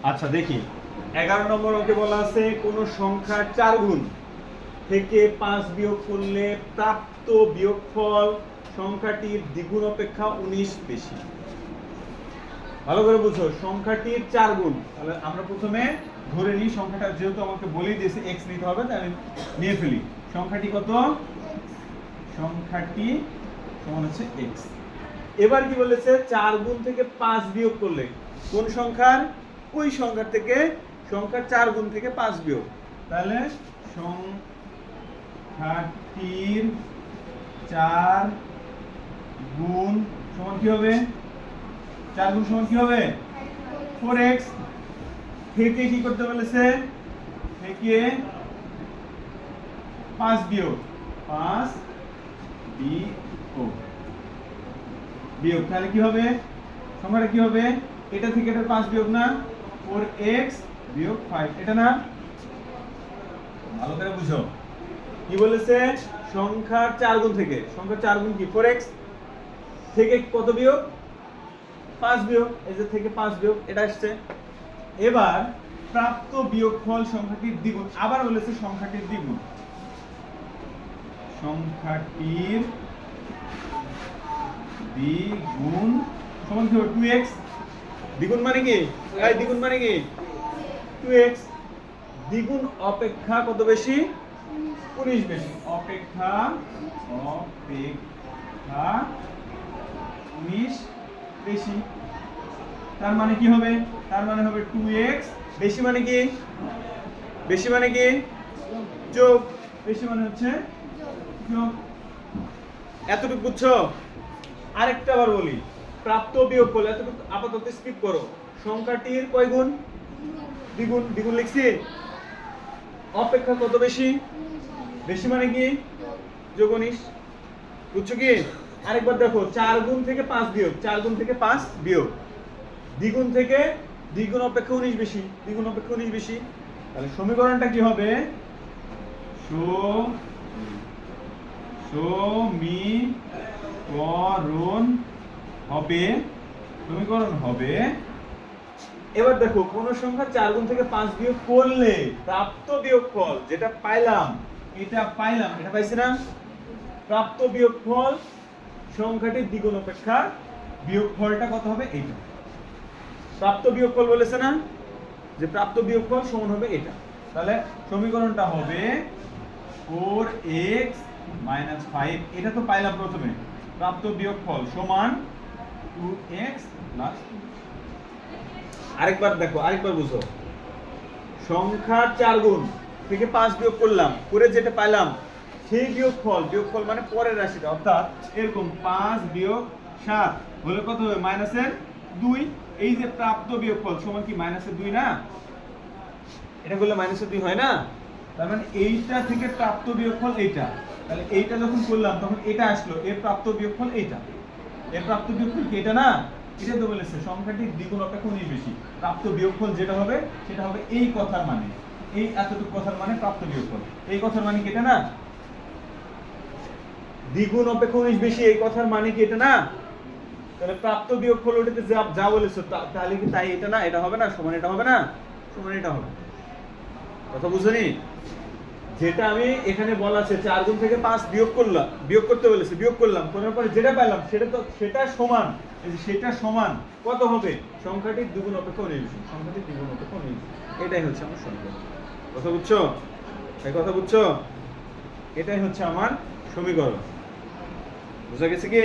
আচ্ছা দেখি 11 নম্বর অঙ্কে বলা আছে কোন সংখ্যার 4 গুণ থেকে 5 বিয়োগ করলে প্রাপ্ত বিয়োগফল সংখ্যাটির দ্বিগুণ অপেক্ষা 19 বেশি। ভালো করে বুঝো, সংখ্যাটির 4 গুণ। তাহলে আমরা প্রথমে ধরে নিই সংখ্যাটা, যেহেতু আমাকে বলেই দিয়েছে x নিতে হবে, তাই আমি নিয়ে ফেলি। সংখ্যাটি কত? সংখ্যাটি সমান হচ্ছে x। এবার কি বলেছে? 4 গুণ থেকে 5 বিয়োগ করলে কোন সংখ্যার? ওই সংখ্যার থেকে সংখ্যার 4 গুণ থেকে 5 বিয়োগ। তাহলে সংখ্যাটির 4 গুণ সমান কি হবে? 4 গুণ সমান কি হবে? 4x। থেকে কি করতে বলেছে? থেকে 5 বিয়োগ 5 বিয়োগ। তাহলে কি হবে? সংখ্যাটা কি হবে? এটা থেকে এটা 5 বিয়োগ না, 4x বিয়োগ 5, এটা না? ভালো করে বুঝো কি বলেছে? সংখ্যার 4 গুণ থেকে, সংখ্যার 4 গুণ কি? 4x থেকে কত বিয়োগ? 5 বিয়োগ। এই যে থেকে 5 বিয়োগ, এটা আসছে। এবার প্রাপ্ত বিয়োগফল সংখ্যাটির দ্বিগুণ। আবার বলেছে সংখ্যাটির দ্বিগুণ। সংখ্যাটির দ্বিগুণ সমান কি হবে? 2x। দ্বিগুণ মানে কি? এই দ্বিগুণ মানে কি? 2x। দ্বিগুণ অপেক্ষা কত বেশি? 19 বেশি। অপেক্ষা 19 বেশি। তার মানে কি হবে? তার মানে হবে 2x বেশি মানে কি? বেশি মানে কি? যোগ। বেশি মানে হচ্ছে যোগ। এতটুকু বুঝছো? আরেকটা বার বলি, প্রাপ্ত বিয়োগফল। এতটুকু আপাতত স্কিপ করো। সংখ্যাটির কয় গুণ? দ্বিগুণ। দ্বিগুণ লিখছি। অপেক্ষা কত বেশি? বেশি মানে কি? যোগ 19। বুঝছো কি? আরেকবার দেখো, 4 গুণ থেকে 5 বিয়োগ, 4 গুণ থেকে 5 বিয়োগ। দ্বিগুণ থেকে দ্বিগুণ অপেক্ষা 19 বেশি, দ্বিগুণ অপেক্ষা 19 বেশি। তাহলে সমীকরণটা কি হবে? সমীকরণ হবে। এবার দেখো, কোন সংখ্যা 4 গুণ থেকে 5 বিয়োগ করলে প্রাপ্ত বিয়োগফল যেটা পাইলাম, এটা পাইছি না? প্রাপ্ত বিয়োগফল সংখ্যাটির দ্বিগুণ অপেক্ষা বিয়োগফলটা কত হবে? এইটা প্রাপ্ত বিয়োগফল বলেছে না, যে প্রাপ্ত বিয়োগফল সমান হবে এটা। তাহলে সমীকরণটা হবে 4x - 5। এটা তো পাইলাম প্রথমে। প্রাপ্ত বিয়োগফল সমান 2x + 2। আরেকবার দেখো, আরেকবার বুঝো। সংখ্যার 4 গুণ থেকে 5 বিয়োগ করলাম, করে যেটা পাইলাম সেই বিয়োগফল মানে পরের রাশিটা, অর্থাৎ এরকম 5 বিয়োগ 7 হলে কত হবে? -2। এই যে প্রাপ্ত বিয়োগফল সমান কি -2 না? এটা করলে -2 হয় না? তার মানে এইটা থেকে প্রাপ্ত বিয়োগফল এইটা। তাহলে এইটা যখন করলাম তখন এটা আসলো, এর প্রাপ্ত বিয়োগফল এইটা। এর প্রাপ্ত বিয়োগফল কি এটা না? এটা তো বলেছে সংখ্যাটির দ্বিগুণ অপেক্ষা 19 বেশি। প্রাপ্ত বিয়োগফল যেটা হবে সেটা হবে এই কথার মানে, এই এতটুকু কথার মানে প্রাপ্ত বিয়োগফল। এই কথার মানে কি এটা না? দ্বিগুণ অপেক্ষা 19 বেশি, এই কথার মানে কি এটা না? তাহলে প্রাপ্ত বিয়োগফল ওটাতে যা বলেছো তাহলে কি তাই এটা না? এটা হবে না? সমান এটা হবে না? সমান এটা হবে। কথা বুঝছনি? যেটা আমি এখানে বলা আছে 4 গুণ থেকে 5 বিয়োগ করলাম, বিয়োগ করতে বলেছে, বিয়োগ করলাম, করার পরে যেটা পেলাম সেটা সমান, এই যে সেটা সমান কত হবে? সংখ্যাটির দ্বিগুণ অপেক্ষা 19 বেশি। সংখ্যাটির দ্বিগুণ অপেক্ষা 19 বেশি। এটাই হচ্ছে আমার সমীকরণ। কথা বুঝছো? এই কথা বুঝছো? এটাই হচ্ছে আমার সমীকরণ। বুঝা গেছে কি?